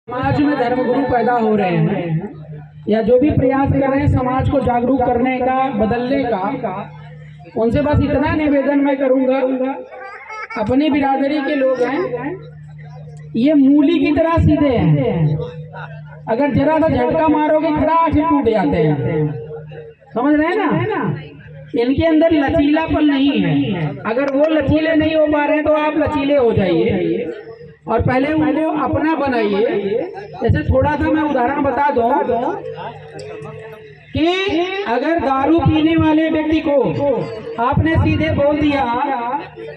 समाज में धर्मगुरु पैदा हो रहे हैं या जो भी प्रयास कर रहे हैं समाज को जागरूक करने का, बदलने का, उनसे बस इतना निवेदन मैं करूंगा, अपनी बिरादरी के लोग हैं, ये मूली की तरह सीधे हैं। अगर जरा सा झटका मारोगे खड़ा से टूट जाते हैं। समझ रहे हैं ना? इनके अंदर लचीलापन नहीं है। अगर वो लचीले नहीं हो पा रहे हैं तो आप लचीले हो जाइए और पहले उनको अपना बनाइए। जैसे थोड़ा सा मैं उदाहरण बता दूं कि अगर दारू पीने वाले व्यक्ति को आपने सीधे बोल दिया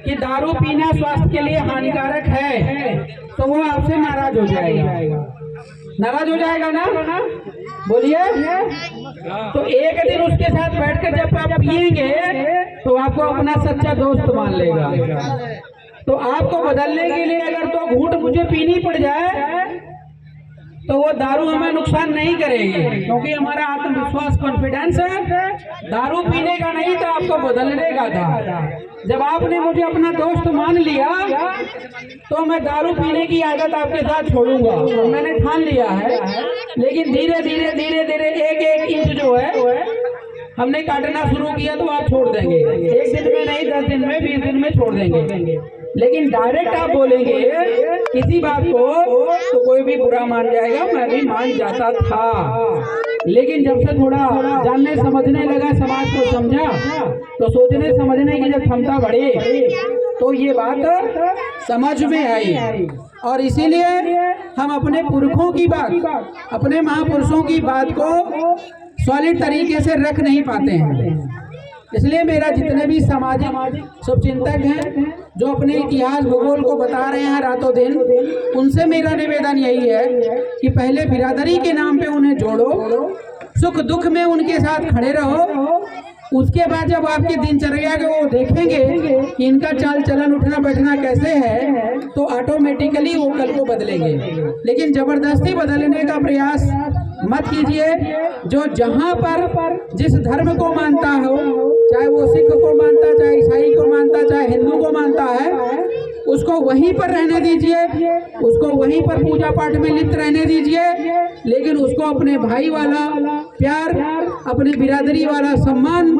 कि दारू पीना स्वास्थ्य के लिए हानिकारक है, तो वो आपसे नाराज हो जाएगा। नाराज हो जाएगा ना? बोलिए। तो एक दिन उसके साथ बैठकर जब आप पिएंगे तो आपको अपना सच्चा दोस्त मान लेगा। तो आपको बदलने के लिए अगर तो घूंट मुझे पीनी पड़ जाए तो वो दारू हमें नुकसान नहीं करेगी, क्योंकि हमारा आत्मविश्वास, कॉन्फिडेंस है दारू पीने का नहीं था, आपको बदलने का था। जब आपने मुझे अपना दोस्त मान लिया तो मैं दारू पीने की आदत आपके साथ छोड़ूंगा, तो मैंने ठान लिया है। लेकिन धीरे धीरे धीरे धीरे एक इंच जो है हमने काटना शुरू किया तो आप छोड़ देंगे। एक दिन में नहीं, 10 दिन में, 20 दिन में छोड़ देंगे। लेकिन डायरेक्ट आप बोलेंगे किसी बात को तो कोई भी बुरा मान जाएगा, मैं भी मान जाता था। लेकिन जब से थोड़ा जानने समझने लगा, समाज को समझा, तो सोचने समझने की जब क्षमता बढ़ी तो ये बात समझ में आई। और इसीलिए हम अपने पुरखों की बात, अपने महापुरुषों की बात को सॉलिड तरीके से रख नहीं पाते हैं। इसलिए मेरा जितने भी सामाजिक शुभचिंतक हैं जो अपने इतिहास भूगोल को बता रहे हैं रातों दिन, उनसे मेरा निवेदन यही है कि पहले बिरादरी के नाम पे उन्हें जोड़ो, सुख दुख में उनके साथ खड़े रहो। उसके बाद जब आपकी दिनचर्या को वो देखेंगे कि इनका चाल चलन, उठना बैठना कैसे है, तो ऑटोमेटिकली वो कल को बदलेंगे। लेकिन जबरदस्ती बदलने का प्रयास मत कीजिए। जो जहाँ पर जिस धर्म को मानता हो, चाहे वो सिख को मानता, चाहे ईसाई को मानता, चाहे हिंदू को मानता है, उसको वहीं पर रहने दीजिए, उसको वहीं पर पूजा पाठ में लिप्त रहने दीजिए। लेकिन उसको अपने भाई वाला प्यार, अपनी बिरादरी वाला सम्मान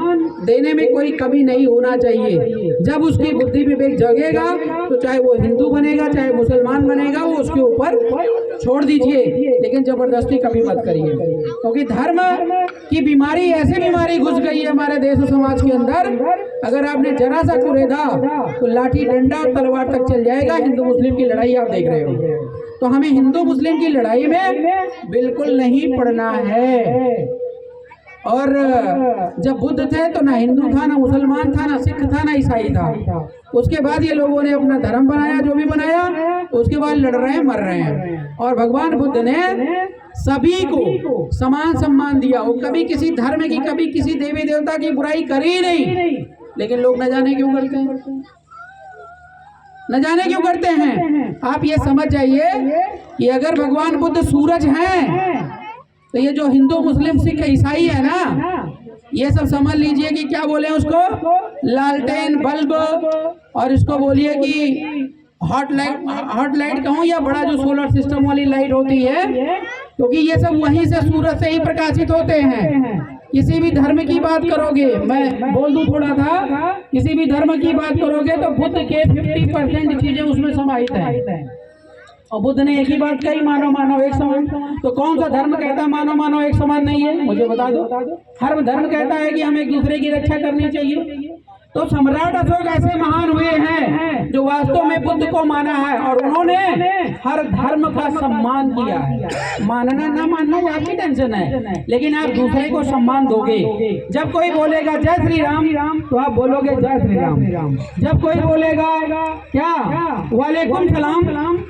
देने में कोई कमी नहीं होना चाहिए। जब उसकी बुद्धि विवेक जगेगा तो चाहे वो हिंदू बनेगा, चाहे मुसलमान बनेगा, वो उसके ऊपर छोड़ दीजिए। लेकिन जबरदस्ती कभी मत करिए, क्योंकि धर्म की बीमारी, ऐसी बीमारी घुस गई है हमारे देश और समाज के अंदर। अगर आपने जरा सा कुरेदा तो लाठी, डंडा और तलवार तक चल जाएगा। हिंदू मुस्लिम की लड़ाई आप देख रहे हो, तो हमें हिंदू मुस्लिम की लड़ाई में बिल्कुल नहीं पड़ना है। और जब बुद्ध थे तो ना हिंदू था, ना मुसलमान था, ना सिख था, ना ईसाई था। उसके बाद ये लोगों ने अपना धर्म बनाया, जो भी बनाया, उसके बाद लड़ रहे हैं, मर रहे हैं। और भगवान बुद्ध ने सभी को समान सम्मान दिया। वो कभी किसी धर्म की, कभी किसी देवी देवता की बुराई करी ही नहीं। लेकिन लोग न जाने क्यों करते हैं, न जाने क्यों करते हैं। आप ये समझ जाइए कि अगर भगवान बुद्ध सूरज हैं तो ये जो हिंदू मुस्लिम सिख ईसाई है ना, ये सब समझ लीजिए कि क्या बोले उसको, लालटेन बल्ब, और इसको बोलिए कि हॉट लाइट कहूँ या बड़ा जो सोलर सिस्टम वाली लाइट होती है, क्योंकि ये सब वहीं से, सूरज से ही प्रकाशित होते हैं। किसी भी धर्म की बात करोगे, मैं बोल दूं थोड़ा था, किसी भी धर्म की बात करोगे तो बुद्ध के 50% चीजें उसमें समाहित है। और बुद्ध ने एक ही बात कही, मानो मानो एक समान। तो कौन सा धर्म कहता है मानो मानो एक समान नहीं है? मुझे बता दो। हर धर्म कहता है कि हमें एक दूसरे की रक्षा करनी चाहिए। तो सम्राट अशोक ऐसे महान हुए हैं जो वास्तव में बुद्ध को माना है, और उन्होंने हर धर्म का सम्मान किया है। मानना ना मानना वो आपकी टेंशन है, लेकिन आप दूसरे को सम्मान दोगे। जब कोई बोलेगा जय श्री राम तो आप बोलोगे जय श्री राम। जब कोई बोलेगा क्या वालेकुम सलाम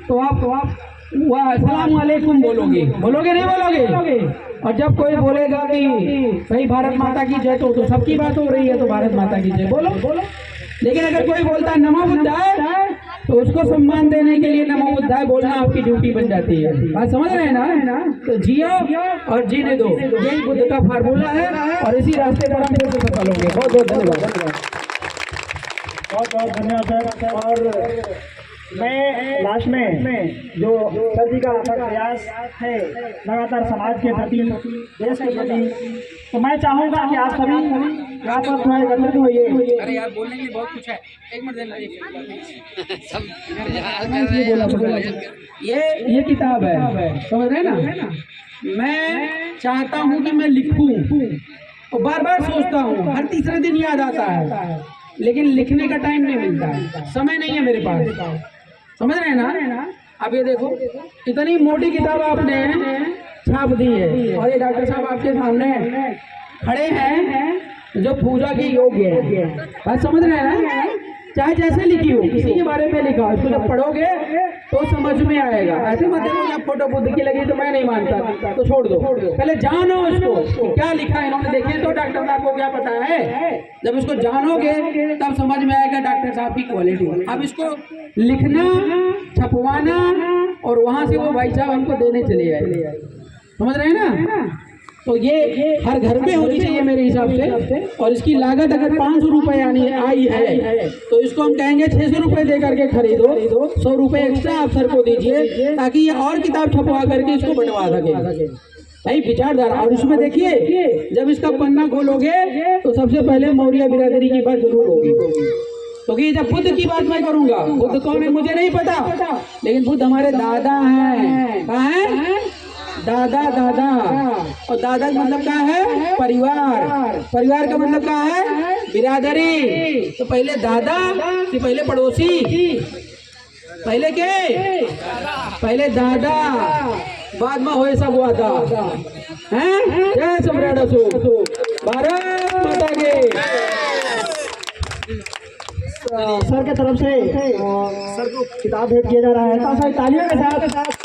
तो आप सलाम वालेकुम बोलोगे नहीं बोलोगे? और जब कोई बोलेगा कि भाई भारत माता की जय, तो सबकी बात हो रही है तो भारत माता की जय बोलो। लेकिन अगर कोई बोलता है नमो बुद्धाय, तो उसको सम्मान देने के लिए नमो बुद्धाय बोलना आपकी ड्यूटी बन जाती है। बात समझ रहे हैं ना? तो जियो और जीने दो, यही बुद्ध का फार्मूला है, और इसी रास्ते पर हम सफल होंगे। बहुत बहुत धन्यवाद। बहुत बहुत धन्यवाद। और मैं लास्ट में जो सर जी का प्रयास है लगातार समाज के प्रति, देश के प्रति, तो मैं चाहूँगा कि आप सभी यहाँ पर थोड़ा एकत्रित होइए। अरे यार बोलने के लिए बहुत कुछ है, एक मिनट देना। ये किताब है, समझ रहे ना। मैं चाहता हूँ कि मैं लिखूं, और बार बार सोचता हूँ, हर तीसरे दिन याद आता है, लेकिन लिखने का टाइम नहीं मिलता है, समय नहीं है मेरे पास, समझ रहे हैं ना। अब ये देखो, इतनी मोटी किताब आपने छाप दी है, और ये डॉक्टर साहब आपके सामने खड़े हैं जो पूजा के योग्य है। बात समझ रहे हैं ना। चाहे जैसे लिखी हो, किसी के बारे में लिखा हो, इसको जब पढ़ोगे तो समझ में आएगा। ऐसे मत देखो जब फोटो बुद्ध की लगी तो मैं नहीं मानता, तो छोड़ दो, पहले जानो इसको क्या लिखा है इन्होंने। देखे तो डॉक्टर साहब को क्या पता है, जब इसको जानोगे तब समझ में आएगा डॉक्टर साहब की क्वालिटी। अब इसको लिखना, छपवाना, और वहां से वो भाई साहब हमको देने चले आए, समझ रहे हैं ना। तो ये हर घर में होनी चाहिए मेरे हिसाब से। और इसकी लागत अगर 500 रुपये आई है तो इसको हम कहेंगे 600 रुपये दे करके खरीदो, 100 रुपये एक्स्ट्रा आप सर को दीजिए, ताकि ये और किताब छपवा करके इसको बनवा सके। भाई विचारधारा। और उसमें देखिए, जब इसका पन्ना खोलोगे तो सबसे पहले मौर्य बिरादरी की बात जरूर होगी, क्योंकि जब बुद्ध की बात मैं करूंगा, बुद्ध कौन है मुझे नहीं पता, लेकिन बुद्ध हमारे दादा हैं। कहाँ है? दादा दादा। और दादा का मतलब क्या है? परिवार। परिवार का मतलब क्या है? बिरादरी। तो पहले दादा कि पहले पड़ोसी? पहले के? पहले दादा, बाद में होए सब हुआ था। हैं? जय सम्राट अशोक, भारत माता के। सर के तरफ से सर को किताब भेंट किया जा रहा है, तो सर तालियों के साथ